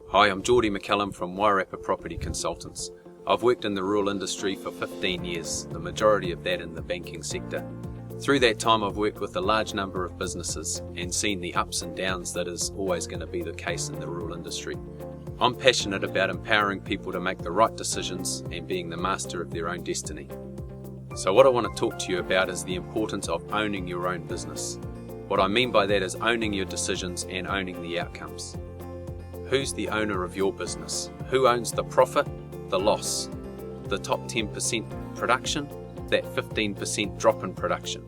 Hi, I'm Geordie McCallum from Wairarapa Property Consultants. I've worked in the rural industry for 15 years, the majority of that in the banking sector. Through that time I've worked with a large number of businesses and seen the ups and downs that is always going to be the case in the rural industry. I'm passionate about empowering people to make the right decisions and being the master of their own destiny. So what I want to talk to you about is the importance of owning your own business. What I mean by that is owning your decisions and owning the outcomes. Who's the owner of your business? Who owns the profit, the loss, the top 10% production, that 15% drop in production,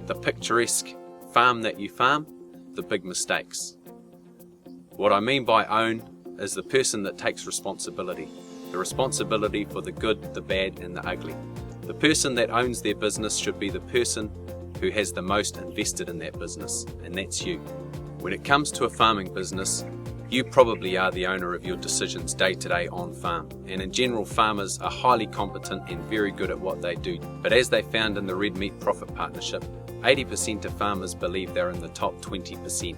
the picturesque farm that you farm, the big mistakes? What I mean by own is the person that takes responsibility. The responsibility for the good, the bad and the ugly. The person that owns their business should be the person who has the most invested in that business, and that's you. When it comes to a farming business, you probably are the owner of your decisions day to day on farm, and in general farmers are highly competent and very good at what they do. But as they found in the Red Meat Profit Partnership, 80% of farmers believe they're in the top 20%.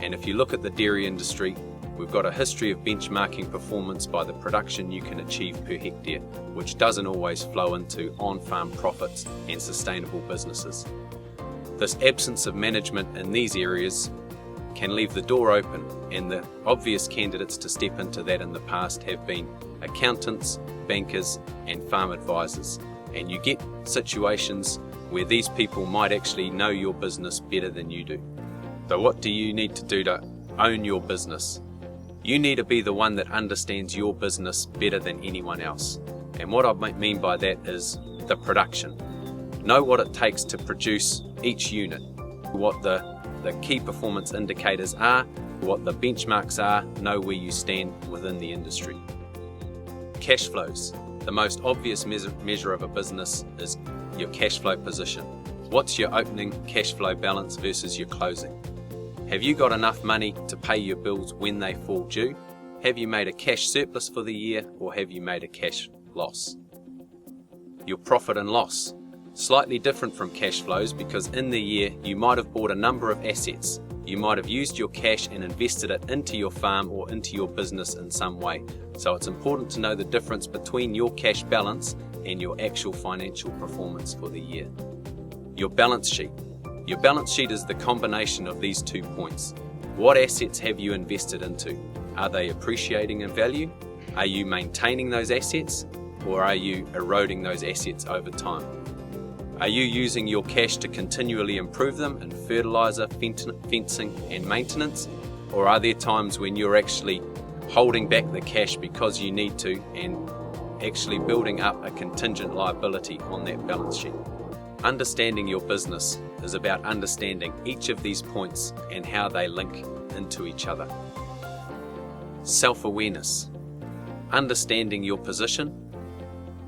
And if you look at the dairy industry, we've got a history of benchmarking performance by the production you can achieve per hectare, which doesn't always flow into on-farm profits and sustainable businesses. This absence of management in these areas can leave the door open, and the obvious candidates to step into that in the past have been accountants, bankers and farm advisors. And you get situations where these people might actually know your business better than you do. So what do you need to do to own your business? You need to be the one that understands your business better than anyone else. And what I mean by that is the production. Know what it takes to produce each unit, what the key performance indicators are, what the benchmarks are, know where you stand within the industry. Cash flows. The most obvious measure of a business is your cash flow position. What's your opening cash flow balance versus your closing? Have you got enough money to pay your bills when they fall due? Have you made a cash surplus for the year, or have you made a cash loss? Your profit and loss. Slightly different from cash flows, because in the year you might have bought a number of assets. You might have used your cash and invested it into your farm or into your business in some way. So it's important to know the difference between your cash balance and your actual financial performance for the year. Your balance sheet. Your balance sheet is the combination of these 2 points. What assets have you invested into? Are they appreciating in value? Are you maintaining those assets, or are you eroding those assets over time? Are you using your cash to continually improve them in fertiliser, fencing and maintenance? Or are there times when you're actually holding back the cash because you need to and actually building up a contingent liability on that balance sheet? Understanding your business is about understanding each of these points and how they link into each other. Self-awareness. Understanding your position,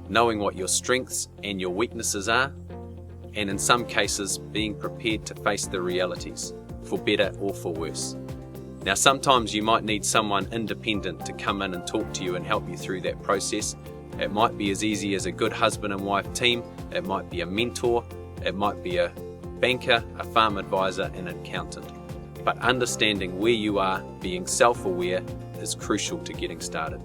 knowing what your strengths and your weaknesses are, and in some cases being prepared to face the realities, for better or for worse. Now sometimes you might need someone independent to come in and talk to you and help you through that process. It might be as easy as a good husband and wife team, it might be a mentor, it might be a banker, a farm advisor and an accountant. But understanding where you are, being self-aware, is crucial to getting started.